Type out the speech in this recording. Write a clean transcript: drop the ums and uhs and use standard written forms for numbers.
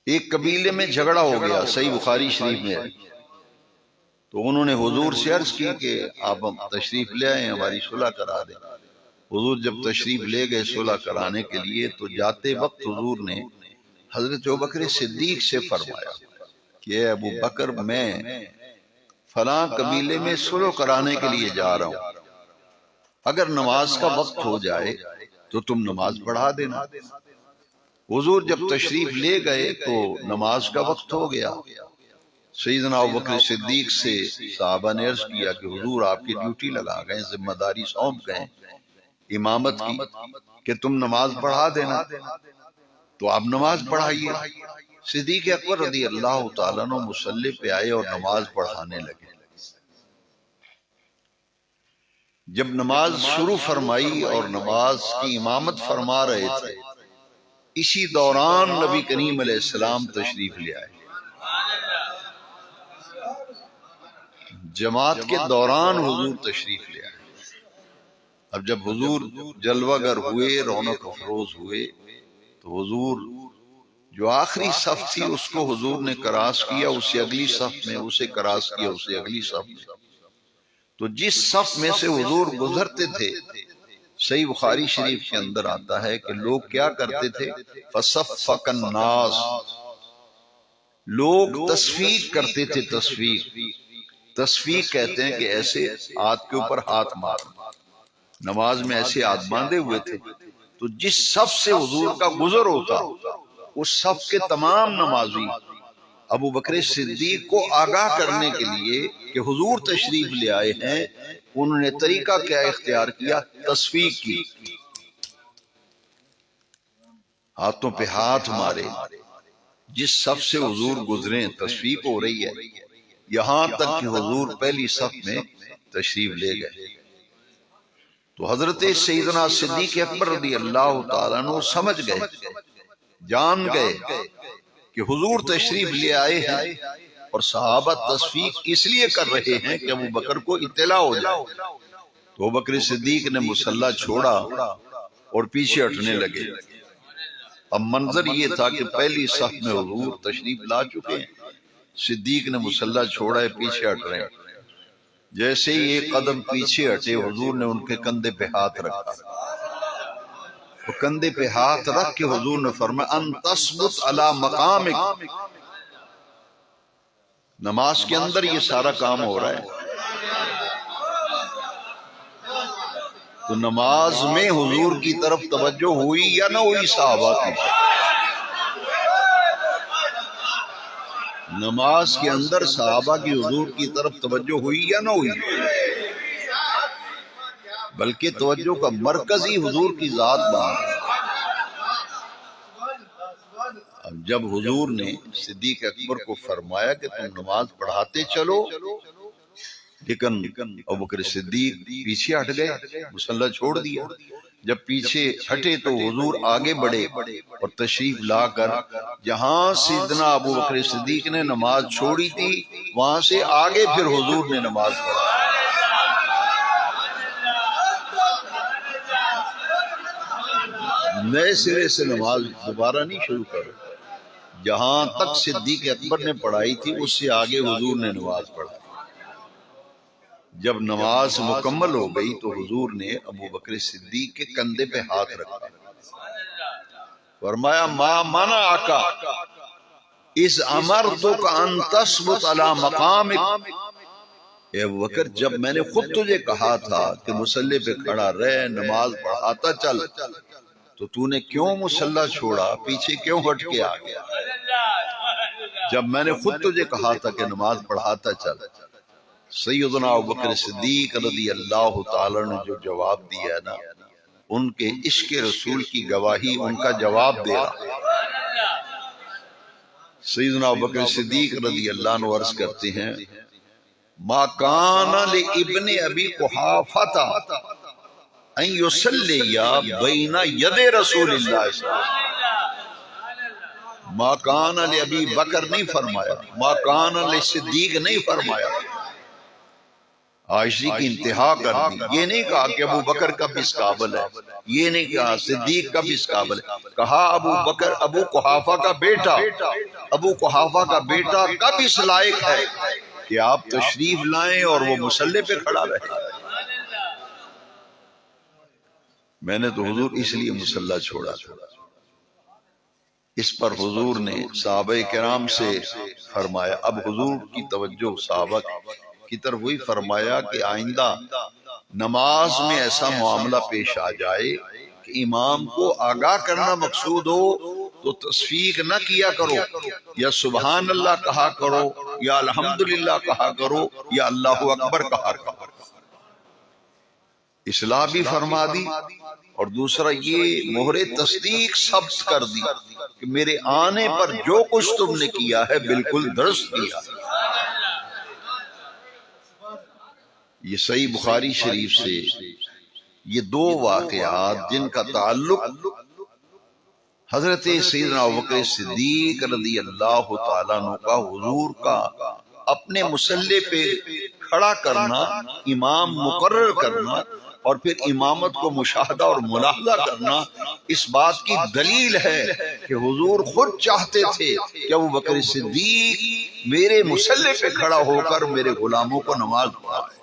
ایک قبیلے میں جھگڑا ہو گیا، صحیح بخاری شریف میں ہے، تو انہوں نے حضور سے عرض کی کہ آپ تشریف لے آئیں، ہماری صلح کرا دیں۔ حضور جب تشریف لے گئے صلح کرانے کے لیے، تو جاتے وقت حضور نے حضرت ابوبکر صدیق سے فرمایا کہ اے ابو بکر، میں فلاں قبیلے میں صلح کرانے کے لیے جا رہا ہوں، اگر نماز کا وقت ہو جائے تو تم نماز پڑھا دینا۔ حضور جب تشریف لے گئے تو نماز کا وقت ہو گیا۔ سیدنا ابوبکر صدیق سے صحابہ نے عرض کیا کہ حضور آپ کی ڈیوٹی لگا گئے، ذمہ داری سونپ گئے امامت کی، کہ تم نماز پڑھا دینا، تو آپ نماز پڑھائیے۔ صدیق اکبر رضی اللہ تعالیٰ عنہ مصلی پہ آئے اور نماز پڑھانے لگے۔ جب نماز شروع فرمائی اور نماز کی امامت فرما رہے تھے، اسی دوران نبی کریم علیہ السلام تشریف لے آئے۔ جماعت کے دوران حضور تشریف لے آئے۔ اب جب حضور جلوہ گر ہوئے، رونق افروز ہوئے، تو حضور جو آخری صف تھی اس کو حضور نے کراس کیا، اسے اگلی صف میں، اسے کراس کیا، اسے اگلی صف میں۔ تو جس صف میں سے حضور گزرتے تھے، صحیح بخاری شریف کے اندر آتا ہے کہ لوگ کیا کرتے تھے، فصفق الناس، لوگ تصفیق کرتے تھے۔ تصفیق کہتے ہیں کہ ایسے ہاتھ کے اوپر ہاتھ مارنا، نماز میں ایسے ہاتھ باندھے ہوئے تھے، تو جس صف سے حضور کا گزر ہوتا اس صف کے تمام نمازی ابو بکر صدیق کو آگاہ کرنے کے لیے کہ حضور تشریف لے آئے ہیں، انہوں نے طریقہ کیا اختیار کیا، تصفیق کی، ہاتھوں پہ ہاتھ مارے۔ جس صف سے حضور گزرے تصفیق ہو رہی ہے، یہاں تک کہ حضور پہلی صف میں تشریف لے گئے۔ تو حضرت سیدنا صدیق اکبر رضی اللہ تعالیٰ عنہ سمجھ گئے، جان گئے کہ حضور تشریف لے آئے ہیں، اور صحابہ تصفیق اس لیے کر رہے ہیں کہ ابو بکر کو اطلاع ہو جائے۔ تو ابو بکر صدیق نے مصلی چھوڑا اور پیچھے ہٹنے لگے۔ اب منظر یہ تھا کہ پہلی صف میں حضور تشریف لا چکے ہیں، صدیق نے مصلی چھوڑا ہے، پیچھے ہٹ رہے ہیں۔ جیسے ہی ایک قدم پیچھے ہٹے، حضور نے ان کے کندھے پہ ہاتھ رکھا، وہ کندھے پہ ہاتھ رکھ کے حضور نے فرمایا ان تثبت علی مقامک۔ نماز کے اندر یہ سارا کام ہو رہا ہے، تو نماز میں حضور کی طرف توجہ ہوئی یا نہ ہوئی صحابہ کی؟ نماز کے اندر صحابہ کی حضور کی طرف توجہ ہوئی یا نہ ہوئی؟ بلکہ توجہ کا مرکز ہی حضور کی ذات بات۔ اب جب حضور نے صدیق اکبر کو فرمایا کہ تم نماز پڑھاتے چلو، لیکن ابوبکر صدیق پیچھے ہٹ گئے، مصلی چھوڑ دیا۔ جب پیچھے ہٹے تو حضور آگے بڑھے اور تشریف لا کر جہاں سیدنا ابوبکر صدیق نے نماز چھوڑی تھی وہاں سے آگے پھر حضور نے نماز پڑھا۔ نئے سرے سے نماز دوبارہ نہیں شروع کرو، جہاں تک صدیق اکبر نے پڑھائی تھی اس سے آگے حضور نے نماز پڑھا۔ جب نماز مکمل ہو گئی تو حضور نے ابوبکر صدیق کے کندھے پہ ہاتھ رکھا، فرمایا ما منعک اذ امرتک ان تثبت علی مقامک۔ اے ابوبکر، جب میں نے خود تجھے کہا تھا کہ مصلی پہ کھڑا رہ، نماز پڑھاتا چل، تو نے کیوں مصلی چھوڑا، پیچھے کیوں ہٹ کے آ گیا؟ جب میں نے خود تجھے کہا تھا کہ نماز پڑھاتا چل۔ سیدنا ابوبکر صدیق رضی اللہ تعالیٰ نے جو جواب دیا ہے نا، ان کے عشق رسول کی گواہی ان کا جواب دے رہا۔ سیدنا ابوبکر صدیق رضی اللہ عنہ عرض کرتے ہیں ما کان لابن ابی قحافہ ان یصلی بین ید رسول اللہ صلی اللہ علیہ وسلم۔ ما کان لابی بکر نہیں فرمایا، ما کان لصدیق نہیں فرمایا، عاجزی کی انتہا کر دی. یہ نہیں کہا کہ ابو بکر کب اس قابل ہے، یہ نہیں کہا صدیق کب اس قابل ہے، کہا ابو بکر ابو قحافہ کا بیٹا، ابو قحافہ کا بیٹا کب اس لائق ہے کہ آپ تشریف لائیں اور وہ مصلی پہ کھڑا رہے. میں نے تو حضور اس لیے مصلی چھوڑا تھا. اس پر حضور نے صحابہ کرام سے فرمایا، اب حضور کی توجہ صحابہ کی طرف وہی فرمایا کہ آئندہ نماز میں ایسا معاملہ پیش آ جائے کہ امام کو آگاہ کرنا مقصود ہو تو تصفیق نہ کیا کرو، یا سبحان اللہ کہا کرو، یا الحمدللہ کہا کرو، یا اللہ اکبر کہا کرو. اصلاح بھی فرما دی، اور دوسرا یہ مہر تصدیق ثبت کر دی کہ میرے آنے پر جو کچھ تم نے کیا ہے بالکل درست کیا. یہ صحیح بخاری شریف سے یہ دو واقعات جن کا تعلق حضرت سیدنا ابوبکر صدیق رضی اللہ تعالیٰ عنہ کا حضور کا اپنے مصلی پہ کھڑا کرنا، امام مقرر کرنا اور پھر امامت کو مشاہدہ اور ملاحظہ کرنا، اس بات کی دلیل ہے کہ حضور خود چاہتے تھے کہ ابوبکر صدیق میرے مصلی پہ کھڑا ہو کر میرے غلاموں کو نماز پڑھائے.